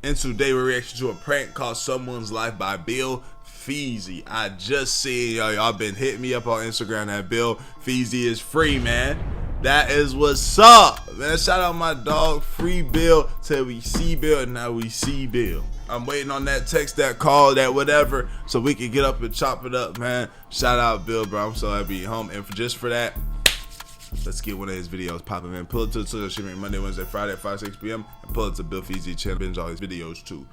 And today we reaction to a prank called Someone's Life by Bill Fezy. I just seen y'all been hitting me up on Instagram that Bill Fezy is free, man. That is what's up, man. Shout out my dog, Free Bill, till we see Bill, and now we see Bill. I'm waiting on that text, that call, that whatever, so we can get up and chop it up, man. Shout out Bill, bro. I'm so happy you're home. And just for that, let's get one of his videos popping, man. Pull it to the Twitter streaming Monday, Wednesday, Friday at 5, 6 p.m. And pull it to Bill Fezy channel. Binge all his videos too.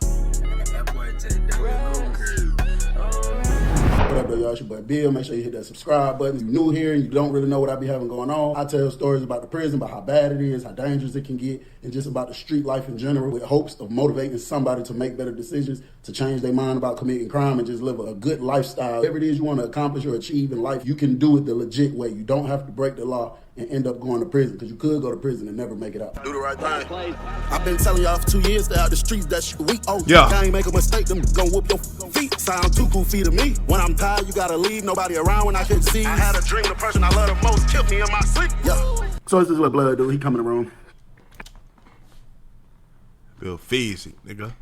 What up, though, y'all? It's your boy Bill. Make sure you hit that subscribe button. If you're new here and you don't really know what I be having going on, I tell stories about the prison, about how bad it is, how dangerous it can get, and just about the street life in general, with hopes of motivating somebody to make better decisions, to change their mind about committing crime, and just live a good lifestyle. Whatever it is you want to accomplish or achieve in life, you can do it the legit way. You don't have to break the law and end up going to prison, because you could go to prison and never make it out. Do the right thing. I've been telling y'all for 2 years that out the streets that shit weak. Oh, yeah. I ain't make a mistake, them gon' whoop your feet. Sound too goofy to me. When I'm tired, you gotta leave. Nobody around when I can see. I had a dream, the person I love the most killed me in my sleep. Yeah. So this is what Blood do. He come in the room. Bill Fezy, nigga.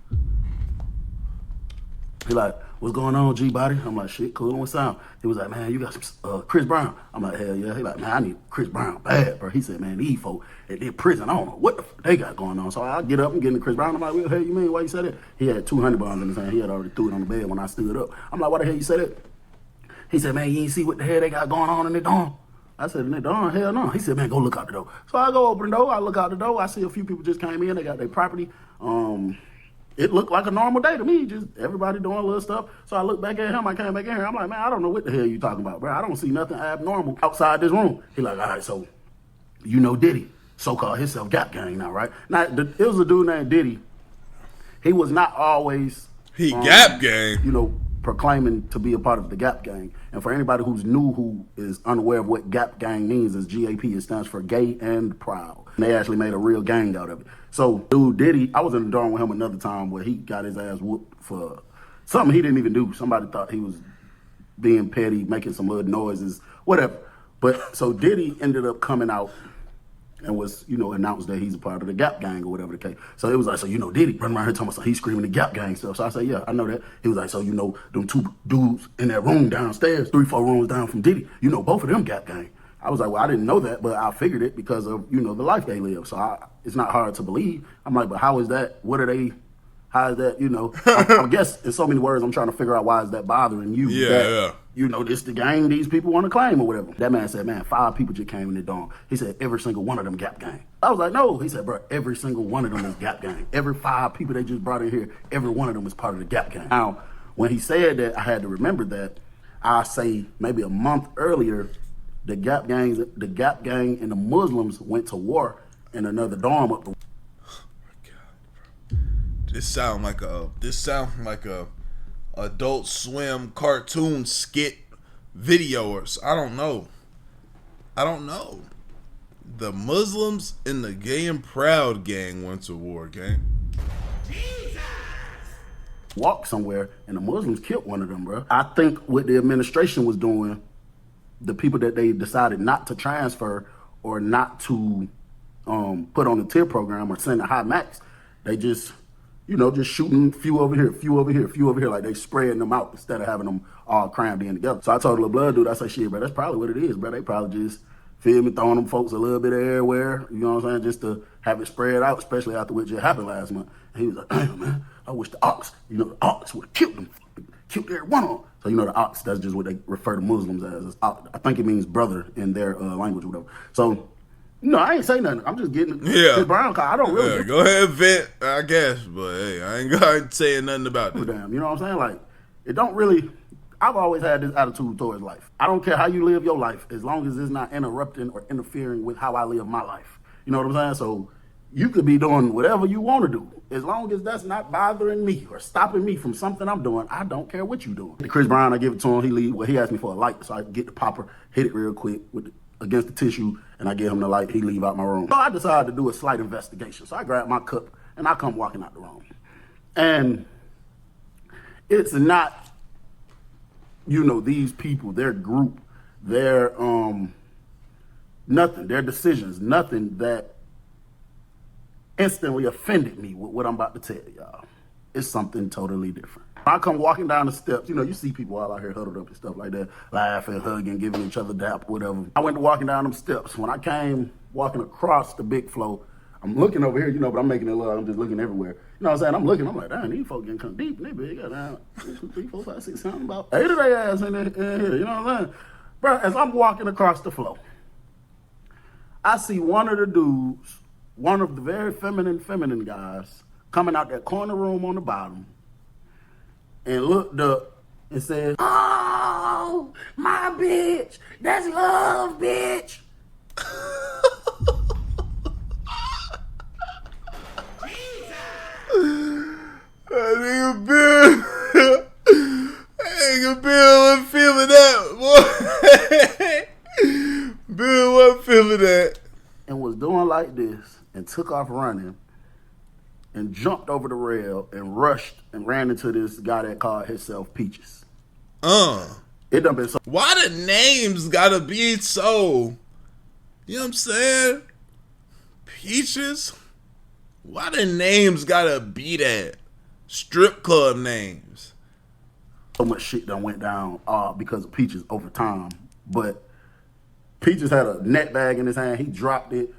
He like, what's going on, G-Body? I'm like, shit, cool, what's up? He was like, man, you got some Chris Brown. I'm like, hell yeah. He like, man, I need Chris Brown bad, bro. He said, man, these folk at their prison, I don't know what the fuck they got going on. So I get up and get into Chris Brown. I'm like, what the hell you mean? Why you say that? He had 200 bonds in his hand. He had already threw it on the bed when I stood up. I'm like, why the hell you say that? He said, man, you ain't see what the hell they got going on in the dorm? I said, in the dorm? Hell no. He said, man, go look out the door. So I go open the door. I look out the door. I see a few people just came in. They got their property. It looked like a normal day to me, just everybody doing a little stuff. So I looked back at him, I came back in here, I'm like, man, I don't know what the hell you talking about, bro. I don't see nothing abnormal outside this room. He like, all right, so you know Diddy, so-called himself Gap Gang now, right? Now, it was a dude named Diddy. He was not always... Gap Gang? You know, proclaiming to be a part of the Gap Gang. And for anybody who's new, who is unaware of what Gap Gang means, is GAP. It stands for Gay and Proud. And they actually made a real gang out of it. So, dude, Diddy, I was in the dorm with him another time where he got his ass whooped for something he didn't even do. Somebody thought he was being petty, making some little noises, whatever. But, so Diddy ended up coming out and was, you know, announced that he's a part of the Gap Gang or whatever the case. So it was like, so you know Diddy running around here talking about, so he's screaming the Gap Gang stuff. So I said, yeah, I know that. He was like, so you know them two dudes in that room downstairs, 3-4 rooms down from Diddy, you know both of them Gap Gang. I was like, well, I didn't know that, but I figured it because of, you know, the life they live. So it's not hard to believe. I'm like, but how is that? What are they? How is that? You know, I guess in so many words, I'm trying to figure out why is that bothering you? Yeah. You know, this the gang these people want to claim or whatever. That man said, man, 5 people just came in the dorm. He said, every single one of them Gap Gang. I was like, no. He said, bro, every single one of them is Gap Gang. Every 5 people they just brought in here, every one of them is part of the Gap Gang. Now, when he said that, I had to remember that I say maybe a month earlier, the Gap Gang and the Muslims went to war in another dorm up the. Oh my God, bro. This sound like a Adult Swim cartoon skit video or I don't know. The Muslims and the Gay and Proud gang went to war, gang. Walk somewhere and the Muslims killed one of them, bro. I think what the administration was doing, the people that they decided not to transfer or not to put on the tier program or send a high max, they just, you know, just shooting few over here, few over here, few over here, like they spreading them out instead of having them all crammed in together. So I told the Blood dude, I said, shit, bro, that's probably what it is, bro. They probably just, feel me, throwing them folks a little bit of everywhere, you know what I'm saying, just to have it spread out, especially after what just happened last month. And he was like, damn, man, I wish the Ox, you know, the Ox would have killed them, killed every one of them. So, you know, the Ox, that's just what they refer to Muslims as. I think it means brother in their language or whatever. So, no, I ain't say nothing. I'm just getting Chris Brown call. I don't really. Yeah, go ahead, vent, I guess. But hey, I ain't saying nothing about it. Damn, you know what I'm saying? Like, it don't really. I've always had this attitude towards life. I don't care how you live your life, as long as it's not interrupting or interfering with how I live my life. You know what I'm saying? So you could be doing whatever you want to do, as long as that's not bothering me or stopping me from something I'm doing. I don't care what you're doing. Chris Brown, I give it to him. He leave. Well, he asked me for a light, so I get the popper, hit it real quick against the tissue, and I give him the light. He leave out my room. So I decided to do a slight investigation. So I grab my cup and I come walking out the room, and it's not, you know, these people, their group, their nothing, their decisions, nothing that instantly offended me with what I'm about to tell y'all. it's something totally different. I come walking down the steps, you see people all out here huddled up and stuff like that, laughing, hugging, giving each other dap, whatever. I went to walking down them steps. When I came walking across the big floor, I'm looking over here, but I'm making it look, I'm just looking everywhere. You know what I'm saying? I'm looking, I'm like, damn, these folks getting kind of deep, and they big. Got down 2, 3, 4, 5, 6, 7, about 8 of their ass in here, you know what I'm saying? Bro, as I'm walking across the floor, I see one of the dudes, one of the very feminine guys, coming out that corner room on the bottom, and looked up and said, "Oh, my bitch, that's love, bitch." That nigga Bill, that nigga Bill wasn't feeling that, boy. Bill wasn't feeling that. And was doing like this and took off running and jumped over the rail and rushed and ran into this guy that called himself Peaches. It done been so. Why the names gotta be so, you know what I'm saying? Peaches? Why the names gotta be that? Strip club names. So much shit done went down because of Peaches over time. But Peaches had a net bag in his hand. He dropped it,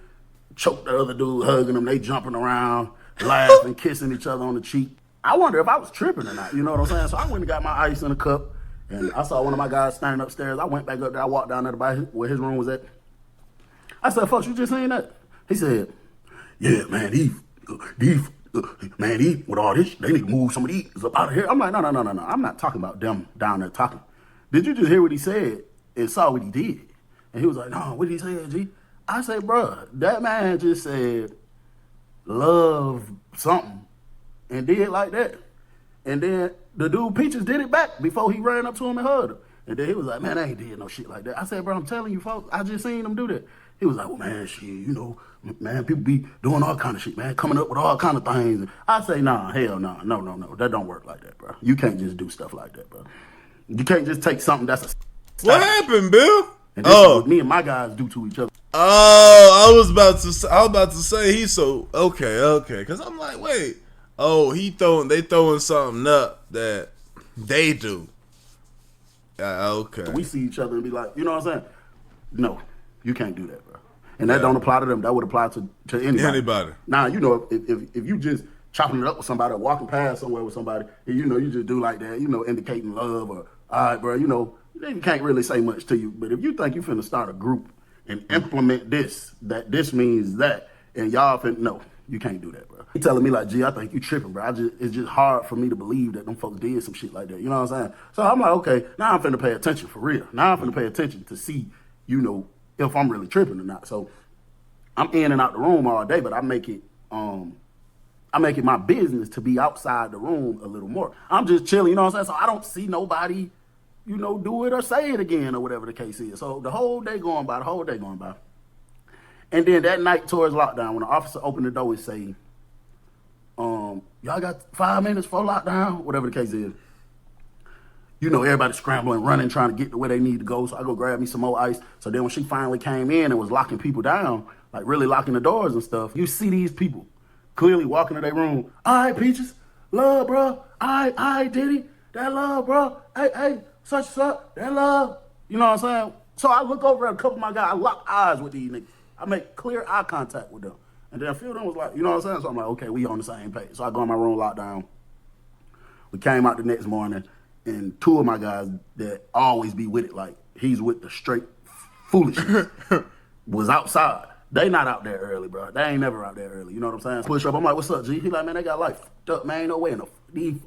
choked the other dude, hugging him. They jumping around, laughing, kissing each other on the cheek. I wonder if I was tripping or not. You know what I'm saying? So I went and got my ice in a cup, and I saw one of my guys standing upstairs. I went back up there. I walked down there to where his room was at. I said, "Folks, you just seen that?" He said, "Yeah, man, these, with all this, they need to move some of these up out of here." I'm like, no. I'm not talking about them down there talking. Did you just hear what he said and saw what he did? And he was like, "No, what did he say, G?" I said, "Bruh, that man just said love something and did like that." And then the dude Peaches did it back before he ran up to him and hugged him. And then he was like, "Man, I ain't did no shit like that." I said, "Bro, I'm telling you, folks, I just seen him do that." He was like, "Well, man, shit, man, people be doing all kind of shit, man, coming up with all kind of things." I say, "Nah, hell no, no. That don't work like that, bro. You can't just do stuff like that, bro. You can't just take something that's a What happened, Bill? And this is what me and my guys do to each other." Oh, I was about to say he's so okay. Cause I'm like, wait, they throwing something up that they do. Okay. We see each other and be like, you know what I'm saying? No, you can't do that, bro. And that don't apply to them. That would apply to anybody. Now, if you just chopping it up with somebody or walking past somewhere with somebody, and you just do like that, indicating love or, all right, bro, they can't really say much to you. But if you think you finna start a group and implement this means that, and y'all no, you can't do that, bro. He telling me like, "Gee, I think you tripping, bro. It's just hard for me to believe that them folks did some shit like that." You know what I'm saying? So I'm like, okay, now I'm finna pay attention for real. Now I'm finna pay attention to see, if I'm really tripping or not. So I'm in and out the room all day, but I make it my business to be outside the room a little more. I'm just chilling, you know what I'm saying? So I don't see nobody, do it or say it again or whatever the case is. So the whole day going by. And then that night towards lockdown, when the officer opened the door and say, "Y'all got 5 minutes for lockdown," whatever the case is. Everybody scrambling, running, trying to get to where they need to go. So I go grab me some more ice. So then when she finally came in and was locking people down, like really locking the doors and stuff, you see these people clearly walking to their room. "All right, Peaches, love, bro. All right, Diddy, that love, bro. Hey, such, that love." You know what I'm saying? So I look over at a couple of my guys. I lock eyes with these niggas. I make clear eye contact with them. And then a few of them was like, you know what I'm saying? So I'm like, okay, we on the same page. So I go in my room, locked down. We came out the next morning, and 2 of my guys that always be with it, like he's with the straight foolishness, was outside. They not out there early, bro. They ain't never out there early. You know what I'm saying? Push up. I'm like, "What's up, G?" He like, "Man, they got life fucked up, man. Ain't no way. These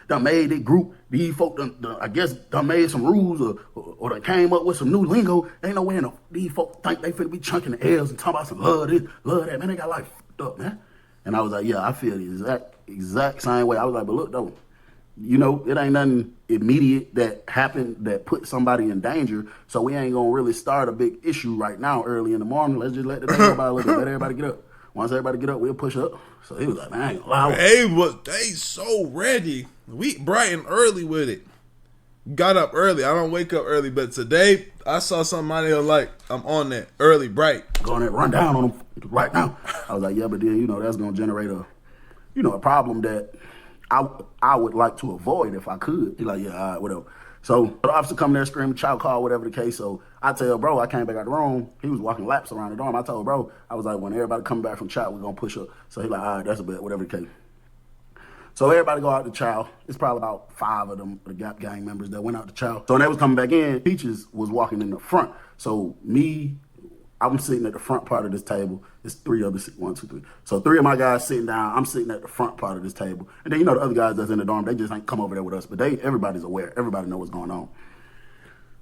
done made their group. These folk I guess done made some rules or they came up with some new lingo. Ain't no way these folk think they finna be chunking the L's and talking about some love this, love that. Man, they got life fucked up, man." And I was like, "Yeah, I feel the exact same way." I was like, "But look, though, it ain't nothing immediate that happened that put somebody in danger, so we ain't gonna really start a big issue right now early in the morning. Let's just let the day go by a little bit. Let everybody get up. Once everybody get up, we'll push up." So he was like, "Man, I ain't gonna lie." They so ready. We bright and early with it. Got up early. I don't wake up early, but today I saw something out there like I'm on that early, bright. Going there, run down on them right now. I was like, "Yeah, but then that's gonna generate a problem that I would like to avoid if I could. He like, yeah, all right, whatever. So the officer come there screaming, child call, whatever the case. So I tell bro, I came back out the room. He was walking laps around the dorm. I told bro, I was like, when everybody come back from chow, we're gonna push up. So he like, all right, that's a bet, whatever the case. So everybody go out to chow. It's probably about 5 of them, the Gap Gang members that went out to chow. So when they was coming back in, Peaches was walking in the front. So I'm sitting at the front part of this table. It's 3 others, 1, 2, 3. So 3 of my guys sitting down. I'm sitting at the front part of this table. And then, the other guys that's in the dorm, they just ain't come over there with us. But everybody's aware. Everybody know what's going on.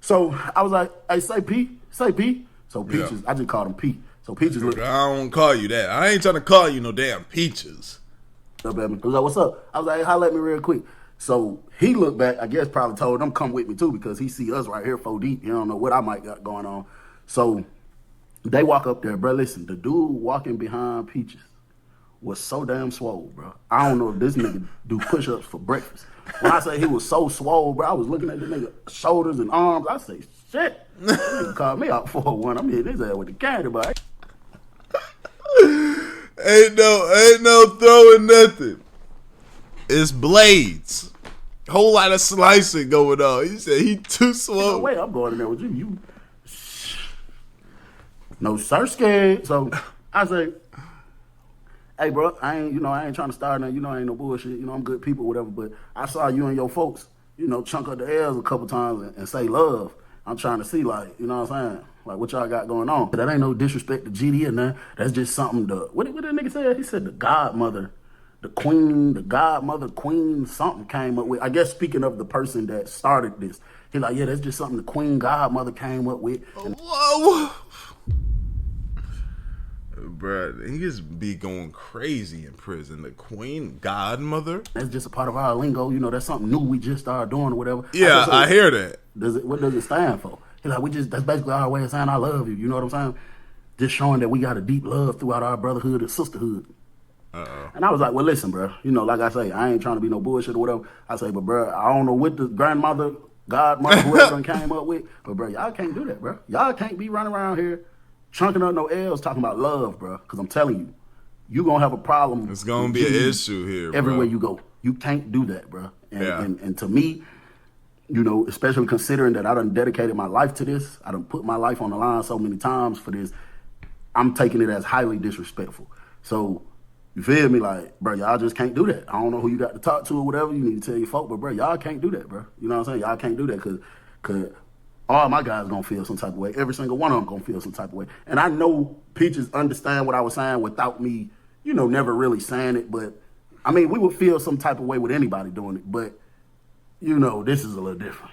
So I was like, hey, say P. So Peaches, I just called him P. So Peaches looked. I don't call you that. I ain't trying to call you no damn Peaches. Up at me. He was like, what's up? I was like, hey, holla at me real quick. So he looked back, I guess probably told them come with me too because he see us right here 4 deep. You don't know what I might got going on. So they walk up there, bro. Listen, the dude walking behind Peaches was so damn swole, bro. I don't know if this nigga do push-ups for breakfast. When I say he was so swole, bro, I was looking at the nigga shoulders and arms. I say, shit. This nigga called me out for one. I'm hitting his ass with the candy, boy. Ain't no throwing nothing. It's blades. Whole lot of slicing going on. He said he too slow. No way, I'm going in there with you. No sir, scared. So I say, hey bro, I ain't trying to start nothing. I ain't no bullshit. I'm good people, whatever. But I saw you and your folks, chunk up the L's a couple times and say love. I'm trying to see, like, you know what I'm saying? Like, what y'all got going on? That ain't no disrespect to GD or nothing. That's just something what that nigga said? He said the godmother, the godmother queen, something came up with. I guess speaking of the person that started this, he like, yeah, that's just something the queen godmother came up with. Whoa. Bruh, he just be going crazy in prison. The queen godmother? That's just a part of our lingo. That's something new we just started doing or whatever. Yeah, I hear that. What does it stand for? He's like, that's basically our way of saying I love you. You know what I'm saying? Just showing that we got a deep love throughout our brotherhood and sisterhood. Uh-oh. And I was like, well, listen, bro. Like I say, I ain't trying to be no bullshit or whatever. I say, but bro, I don't know what the grandmother, godmother, whoever came up with, but bro, y'all can't do that, bro. Y'all can't be running around here chunking up no L's talking about love, bro. Because I'm telling you gonna have a problem. It's gonna be an issue here, everywhere bro. you go. You can't do that, bro. And to me, especially considering that I done dedicated my life to this, I done put my life on the line so many times for this, I'm taking it as highly disrespectful. So, you feel me? Like, bro, y'all just can't do that. I don't know who you got to talk to or whatever. You need to tell your folk, but bro, y'all can't do that, bro. You know what I'm saying? Y'all can't do that because all my guys gonna feel some type of way. Every single one of them gonna feel some type of way. And I know Peaches understand what I was saying without me, never really saying it. But, I mean, we would feel some type of way with anybody doing it. But, this is a little different.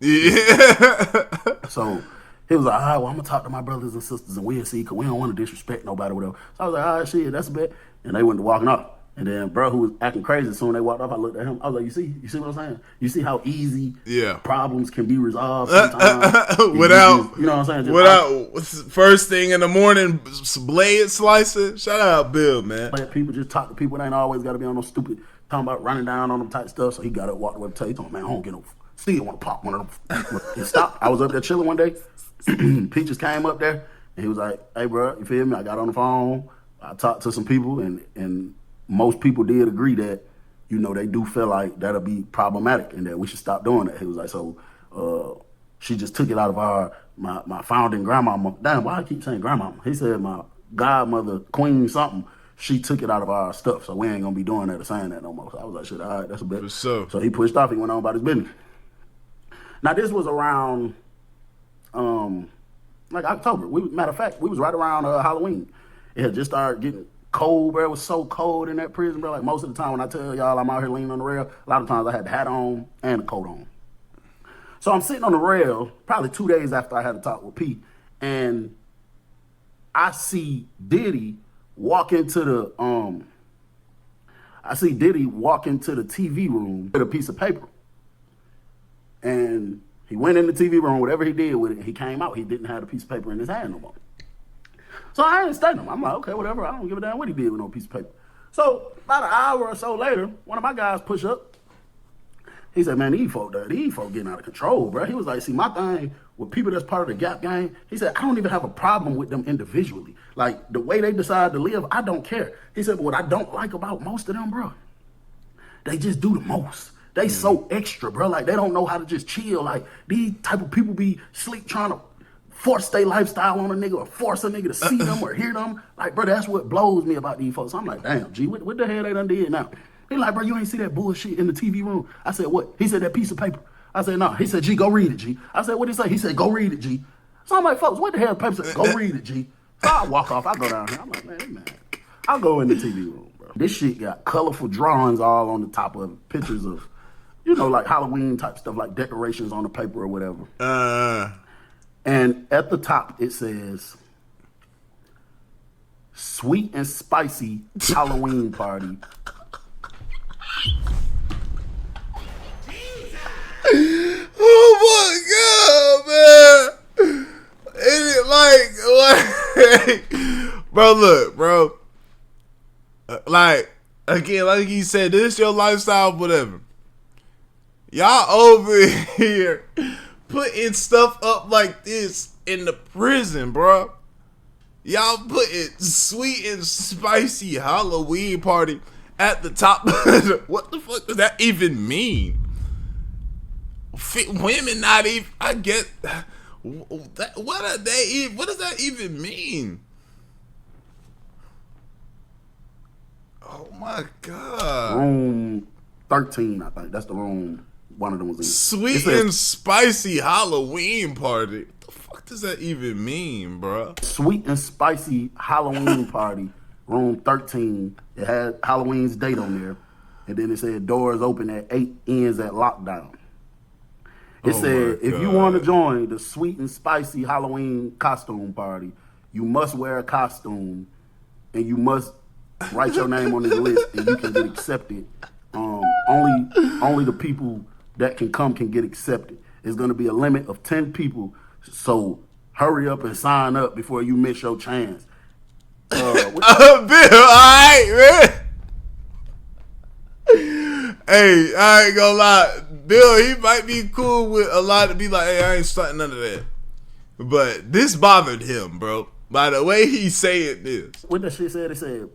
Yeah. So he was like, all right, well, I'm going to talk to my brothers and sisters and we'll see because we don't want to disrespect nobody or whatever. So I was like, all right, shit, that's a bet. And they went to walking off. And then bro who was acting crazy, as soon as they walked off, I looked at him. I was like, you see what I'm saying? You see how easy problems can be resolved sometimes? Without, you know what I'm saying? Without first thing in the morning, blade slicing. Shout out Bill, man. Let people just talk to people. They ain't always got to be on no stupid, talking about running down on them type stuff. So he got up, walked away, tell you, man, I don't get no, still want to pop one of them. He stopped. I was up there chilling one day. Peaches came up there, and he was like, hey, bro, you feel me? I got on the phone. I talked to some people, and most people did agree that, they do feel like that'll be problematic and that we should stop doing that. He was like, so she just took it out of my founding grandmama. Damn, why I keep saying grandmama? He said my godmother, queen something, she took it out of our stuff, so we ain't going to be doing that or saying that no more. So I was like, shit, all right, that's a bet. So he pushed off. He went on about his business. Now, this was around, October. Matter of fact, we was right around Halloween. It had just started getting cold, bro. It was so cold in that prison, bro. Like most of the time when I tell y'all I'm out here leaning on the rail, a lot of times I had the hat on and the coat on. So I'm sitting on the rail probably 2 days after I had a talk with Pete, and I see Diddy walk into the TV room with a piece of paper. And he went in the TV room, whatever he did with it, and he came out. He didn't have the piece of paper in his hand no more. So I ain't studying him. I'm like, okay, whatever. I don't give a damn what he did with no piece of paper. So about an hour or so later, one of my guys push up. He said, man, these folk getting out of control, bro. He was like, see, my thing with people that's part of the Gap Gang, he said, I don't even have a problem with them individually. Like, the way they decide to live, I don't care. He said, but what I don't like about most of them, bro, they just do the most. They so extra, bro. Like, they don't know how to just chill. Like, these type of people be sleep trying to force their lifestyle on a nigga or force a nigga to see them or hear them. Like, bro, that's what blows me about these folks. I'm like, damn, G, what the hell they done did now? He like, bro, you ain't see that bullshit in the TV room. I said, what? He said, that piece of paper. I said, no. He said, G, go read it, G. I said, what'd he say? He said, go read it, G. So I'm like, folks, what the hell the paper said? Go read it, G. So I walk off. I go down here. I'm like, man. I'll go in the TV room, bro. This shit got colorful drawings all on the top of it. Pictures of, you know, like Halloween type stuff, like decorations on the paper or whatever. And at the top, it says, sweet and spicy Halloween party. Oh my God, man. And it like, bro, look, bro. Like, again, like he said, this is your lifestyle, whatever. Y'all over here putting stuff up like this in the prison, bro. Y'all putting sweet and spicy Halloween party at the top. What the fuck does that even mean? Women not even, I get, what are they, what does that even mean? Oh my God. Room 13, I think. That's the room one of them was in. Sweet and spicy Halloween party. What the fuck does that even mean, bro? Sweet and spicy Halloween party, room 13. It had Halloween's date on there. And then it said doors open at 8, ends at lockdown. It said, if you want to join the sweet and spicy Halloween costume party, you must wear a costume and you must write your name on this list and you can get accepted. Only the people that can come can get accepted. There's going to be a limit of 10 people, so hurry up and sign up before you miss your chance. Bill, all right, man. Hey, I ain't gonna lie. Bill, he might be cool with a lot of be like, hey, I ain't starting none of that. But this bothered him, bro. By the way he said this. What that shit said? It said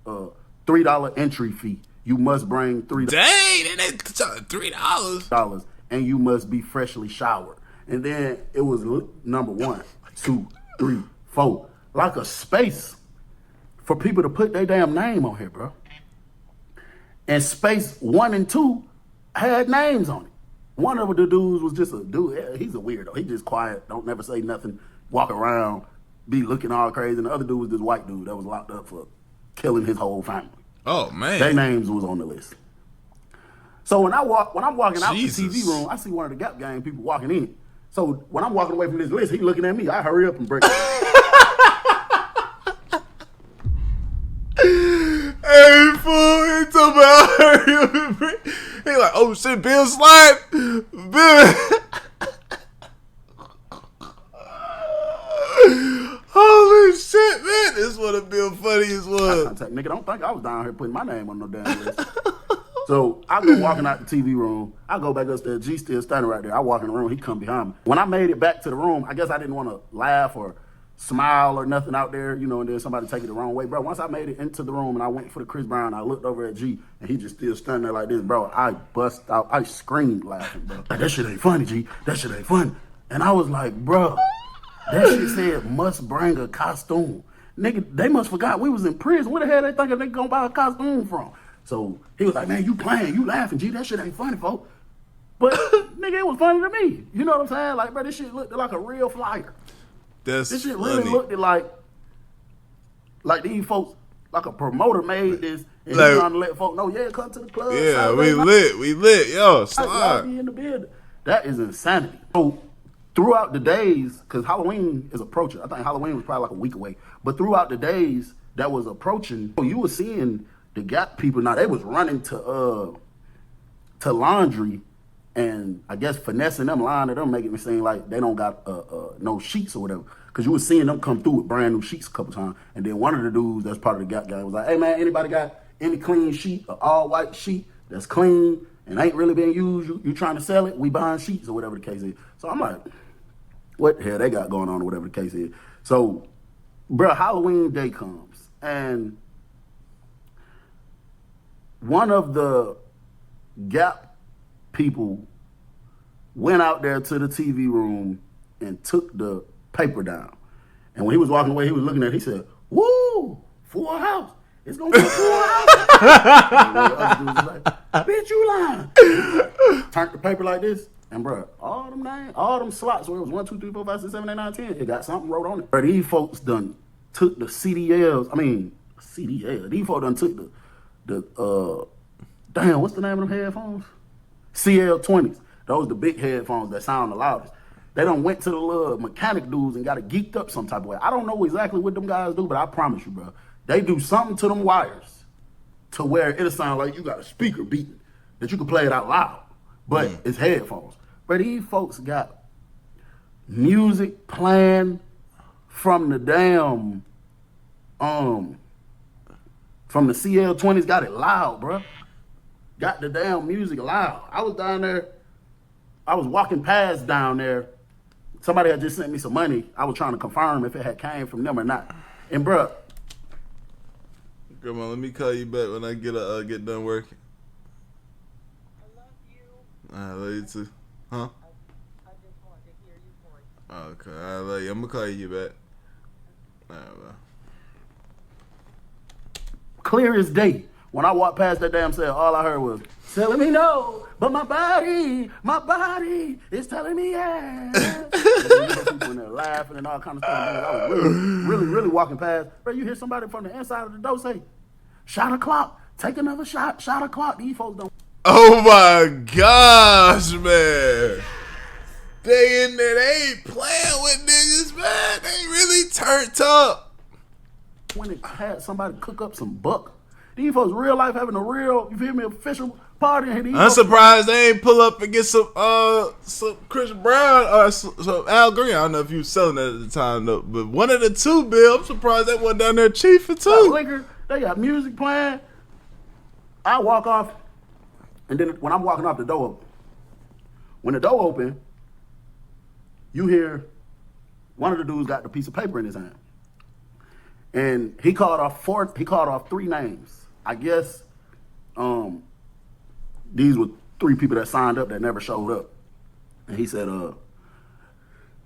$3 entry fee. You must bring $3. Dang, they $3. And you must be freshly showered. And then it was number 1, 2, 3, 4. Like a space for people to put their damn name on here, bro. And space 1 and 2 had names on it. One of the dudes was just a dude. He's a weirdo. He just quiet, don't never say nothing, walk around, be looking all crazy. And the other dude was this white dude that was locked up for killing his whole family. Oh man, their names was on the list. So when I'm walking out the TV room, I see one of the Gap Gang people walking in. So when I'm walking away from this list, he looking at me. I hurry up and break it. Hey, fool, he talking about hurry up and break. He like, oh shit, Bill slide. Bill. Holy shit, man. This would have been funny as well. Nigga, don't think I was down here putting my name on no damn list. So I go walking out the TV room. I go back upstairs. G still standing right there. I walk in the room. He come behind me. When I made it back to the room, I guess I didn't want to laugh or smile or nothing out there, you know, and then somebody take it the wrong way. Bro, once I made it into the room and I went for the Chris Brown, I looked over at G, and he just still standing there like this, bro. I bust out. I screamed laughing, bro. Like, that shit ain't funny, G. That shit ain't funny. And I was like, bro, that shit said must bring a costume. Nigga, they must forgot we was in prison. Where the hell they thinking they gonna buy a costume from? So he was like, man, you playing, you laughing, G. That shit ain't funny, folks. But, nigga, it was funny to me. You know what I'm saying? Like, bro, this shit looked like a real flyer. This shit really looked like these folks, like a promoter made this and like, he's trying to let folks know, yeah, come to the club. Yeah, we lit, yo, slide. Be in the building. That is insanity. So throughout the days, because Halloween is approaching, I think Halloween was probably like a week away, but throughout the days that was approaching, you were seeing the Gap people, now they was running to laundry and I guess finessing them, lying to them, making it seem like they don't got no sheets or whatever. Because you was seeing them come through with brand new sheets a couple times. And then one of the dudes that's part of the Gap gang was like, hey man, anybody got any clean sheet, an all white sheet that's clean and ain't really being used? You trying to sell it? We buying sheets or whatever the case is. So I'm like, what the hell they got going on or whatever the case is. So, bro, Halloween day comes and one of the Gap people went out there to the TV room and took the paper down. And when he was walking away, he was looking at it, he said, "Woo, full house. It's going to be a full house." And the other dude was like, "Bitch, you lying." Turned the paper like this. And, bro, all them slots where it was 1, 2, 3, 4, 5, 6, 7, 8, 9, 10, it got something wrote on it. But these folks done took the CDLs. These folks done took damn, what's the name of them headphones? CL20s. Those the big headphones that sound the loudest. They done went to the little mechanic dudes and got it geeked up some type of way. I don't know exactly what them guys do, but I promise you, bro, they do something to them wires to where it'll sound like you got a speaker beating, that you can play it out loud, but it's headphones. But these folks got music playing from the damn, from the CL20s, got it loud, bro. Got the damn music loud. I was down there, I was walking past down there. Somebody had just sent me some money. I was trying to confirm if it had came from them or not. And bro, come on, let me call you back when I get done working. I love you. I love you too. Huh? I just want to hear your voice. Okay, I love you. I'm gonna call you back. All right, well. clear as day. When I walked past that damn cell, all I heard was, telling me no, but my body is telling me yes. People in there laughing and all kind of stuff. I was really walking past. Bro, you hear somebody from the inside of the door say, "Shot o'clock, take another shot, shot o'clock." These folks don't. Oh my gosh, man. They in there, they ain't playing with niggas, man. They really turned up. When it had somebody cook up some buck. These folks real life having a real, you feel me, official party. I'm surprised they ain't pull up and get some Chris Brown or some Al Green. I don't know if you was selling that at the time though, but one of the two, Bill. I'm surprised they went down there chiefing too. Liquor, they got music playing. I walk off, and then when I'm walking off, the door open. When the door open, you hear one of the dudes got the piece of paper in his hand, and he called off 3 names. I guess these were 3 people that signed up that never showed up. And he said,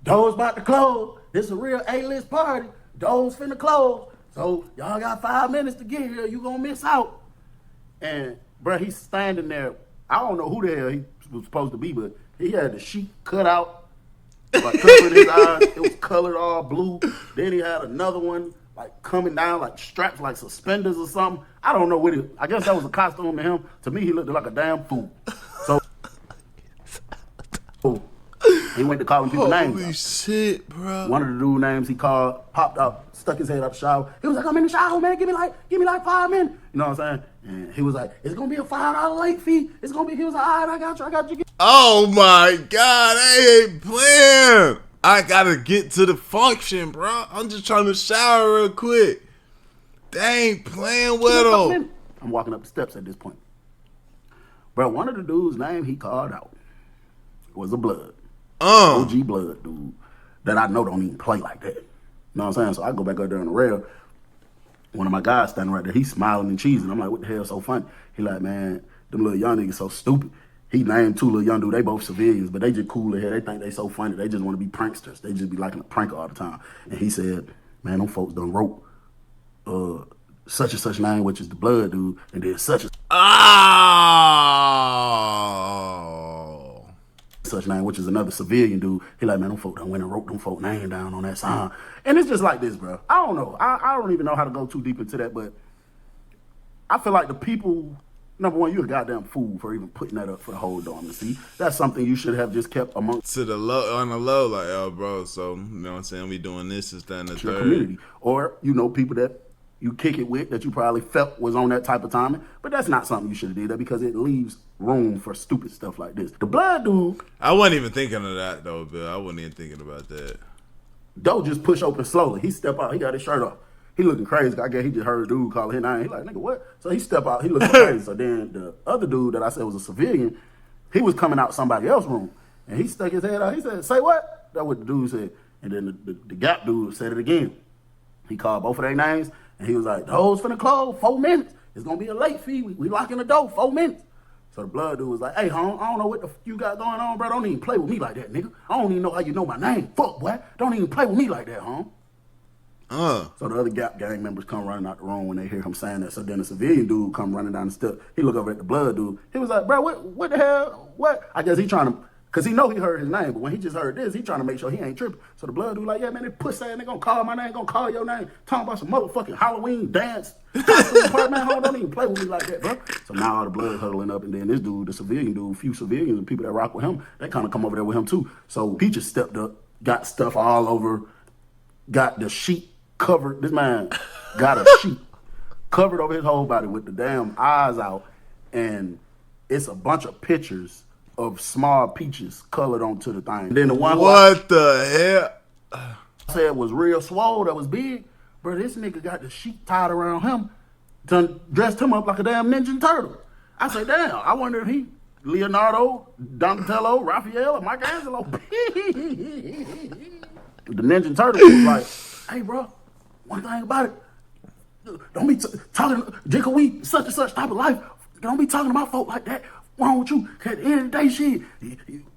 doors about to close. This is a real A-list party. Doors finna close. So y'all got 5 minutes to get here. You gonna miss out. And, bro, he's standing there. I don't know who the hell he was supposed to be, but he had the sheet cut out, like covering his eyes. It was colored all blue. Then he had another one, like coming down, like straps, like suspenders or something. I don't know what it. I guess that was a costume to him. To me, he looked like a damn fool. So he went to calling people names. Holy shit, bro! One of the dude names he called popped up, stuck his head up the shower. He was like, "I'm in the shower, man. Give me like 5 minutes." You know what I'm saying? And he was like, "It's gonna be a $5 late fee. It's gonna be." He was like, "All right, I got you." Oh my God, they ain't playing. I gotta get to the function, bro. I'm just trying to shower real quick. They ain't playing with them. I'm walking up the steps at this point. Bro, one of the dudes' name he called out was a Blood. OG Blood dude that I know don't even play like that. You know what I'm saying? So I go back up there on the rail. One of my guys standing right there, he's smiling and cheesing. I'm like, what the hell so funny? He like, man, them little young niggas so stupid. He named 2 little young dudes. They both civilians, but they just cool ahead. They think they so funny. They just want to be pranksters. They just be liking to prank all the time. And he said, man, them folks done wrote such and such name, which is the Blood dude, and then such name, which is another civilian dude. He like, man, them folk done went and wrote them folk name down on that sign. And it's just like this, bro. I don't know. I don't even know how to go too deep into that, but I feel like the people, number one, you're a goddamn fool for even putting that up for the whole dorm to see. That's something you should have just kept amongst to the low, on the low, like, oh, bro, so, you know what I'm saying, we doing this, and that, and the your third. community. Or, you know, people that you kick it with that you probably felt was on that type of timing. But that's not something you should have did that because it leaves room for stupid stuff like this. The Blood dude. I wasn't even thinking of that, though, Bill. I wasn't even thinking about that. Doe just push open slowly. He step out. He got his shirt off. He looking crazy. I guess he just heard a dude call his name. He like, nigga, what? So he step out. He looking crazy. So then the other dude that I said was a civilian, he was coming out somebody else's room. And he stuck his head out. He said, say what? That's what the dude said. And then the Gap dude said it again. He called both of their names. And he was like, doors finna close, 4 minutes. It's gonna be a late fee. We locking the door, 4 minutes. So the blood dude was like, hey, home, I don't know what the you got going on, bro. Don't even play with me like that, nigga. I don't even know how you know my name. Fuck, boy. Don't even play with me like that, home. So the other Gap gang members come running out the room when they hear him saying that. So then the civilian dude come running down the step. He look over at the blood dude. He was like, bro, what the hell? What? I guess he trying to, because he know he heard his name, but when he just heard this, he trying to make sure he ain't tripping. So the blood dude like, yeah, man, they pussy ass, they gonna call my name, gonna call your name, talking about some motherfucking Halloween dance. Part, man, don't even play with me like that, bro. So now all the blood huddling up, and then this dude, the civilian dude, few civilians and people that rock with him, they kind of come over there with him too. So Peaches stepped up, got stuff all over, got the sheet covered. This man got a sheet covered over his whole body with the damn eyes out, and it's a bunch of pictures of small Peaches colored onto the thing. And then the one what the hell? I said was real swole, that was big, bro. This nigga got the sheet tied around him, done dressed him up like a damn Ninja Turtle. I said, damn, I wonder if he Leonardo, Donatello, Raphael, or Michelangelo. The Ninja Turtle was like, hey, bro, one thing about it, don't be talking, drink a weed, such and such type of life. Don't be talking to my folk like that. What's wrong with you? At the end of the day, shit,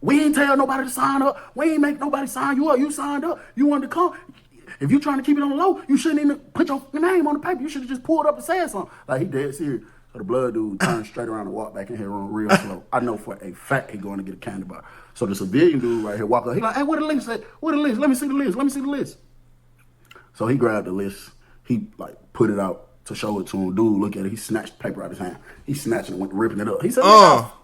we ain't tell nobody to sign up. We ain't make nobody sign you up. You signed up. You wanted to come. If you trying to keep it on the low, you shouldn't even put your name on the paper. You should have just pulled up and said something. Like, he dead serious. So the blood dude turned straight around and walked back in here real slow. I know for a fact he going to get a candy bar. So the civilian dude right here walk up. He like, hey, where the list at? Where the list? Let me see the list. Let me see the list. So he grabbed the list. He like put it out to show it to him. Dude, look at it. He snatched the paper out of his hand. He snatched it and went ripping it up. He said,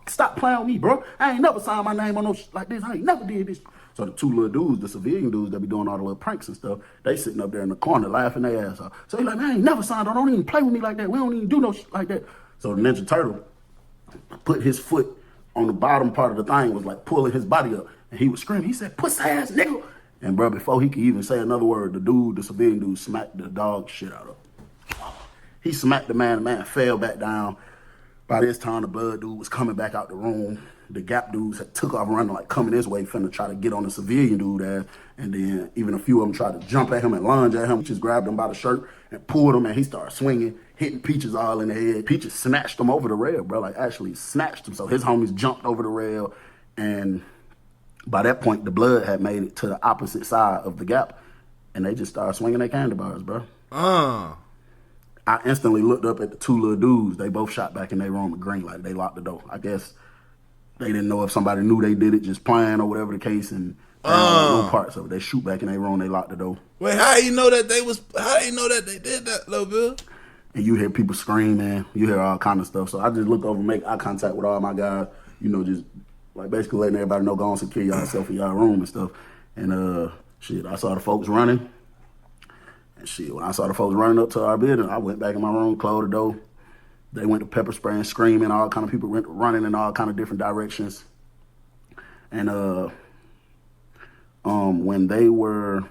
stop playing with me, bro. I ain't never signed my name on no shit like this. I ain't never did this. So the two little dudes, the civilian dudes that be doing all the little pranks and stuff, they sitting up there in the corner laughing their ass off. So he like, man, I ain't never signed on. Don't even play with me like that. We don't even do no shit like that. So the Ninja Turtle put his foot on the bottom part of the thing, was like pulling his body up. And he was screaming. He said, pussy ass nigga. And bro, before he could even say another word, the civilian dude smacked the dog shit out of him. He smacked the man fell back down. By this time, the blood dude was coming back out the room. The Gap dudes had took off running, like coming this way, finna try to get on the civilian dude ass. And then even a few of them tried to jump at him and lunge at him. Just grabbed him by the shirt and pulled him, and he started swinging, hitting Peaches all in the head. Peaches snatched him over the rail, bro, like actually snatched him. So his homies jumped over the rail, and by that point, the blood had made it to the opposite side of the Gap, and they just started swinging their candy bars, bro. I instantly looked up at the two little dudes. They both shot back in their room with green light. They locked the door. I guess they didn't know if somebody knew they did it just playing or whatever the case, and they don't know no parts of it. They shoot back in their room. They locked the door. Wait, how you know that they did that, though, Bill? And you hear people screaming. You hear all kind of stuff. So I just look over and make eye contact with all my guys. You know, just like basically letting everybody know, go on, secure yourself in your room and stuff. And shit, I saw the folks running. And shit, when I saw the folks running up to our building, I went back in my room, closed the door. They went to pepper spraying, screaming, all kind of people running in all kind of different directions. And when they were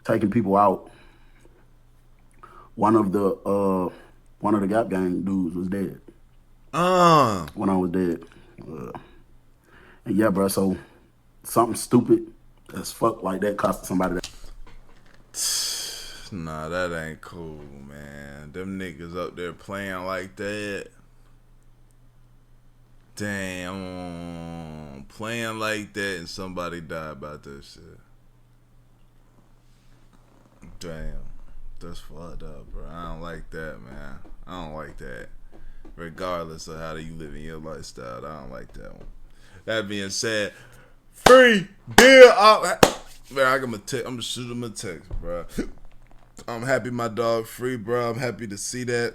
taking people out, one of the Gap gang dudes was dead. When I was dead. And yeah, bro, so something stupid as fuck like that costed somebody that. Nah, that ain't cool, man. Them niggas up there playing like that. Damn. Playing like that and somebody died about that shit. Damn. That's fucked up, bro. I don't like that, man. I don't like that. Regardless of how you live in your lifestyle, I don't like that one. That being said, free Dior. Man, I'm gonna shoot him a text, bro. I'm happy my dog free, bro. I'm happy to see that.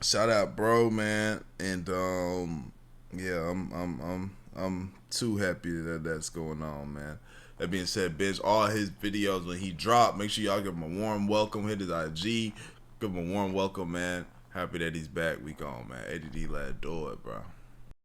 Shout out, bro, man. And yeah, I'm too happy that that's going on, man. That being said, binge all his videos when he drop. Make sure y'all give him a warm welcome. Hit his IG. Give him a warm welcome, man. Happy that he's back. We gone, man. ADD, let do it, bro.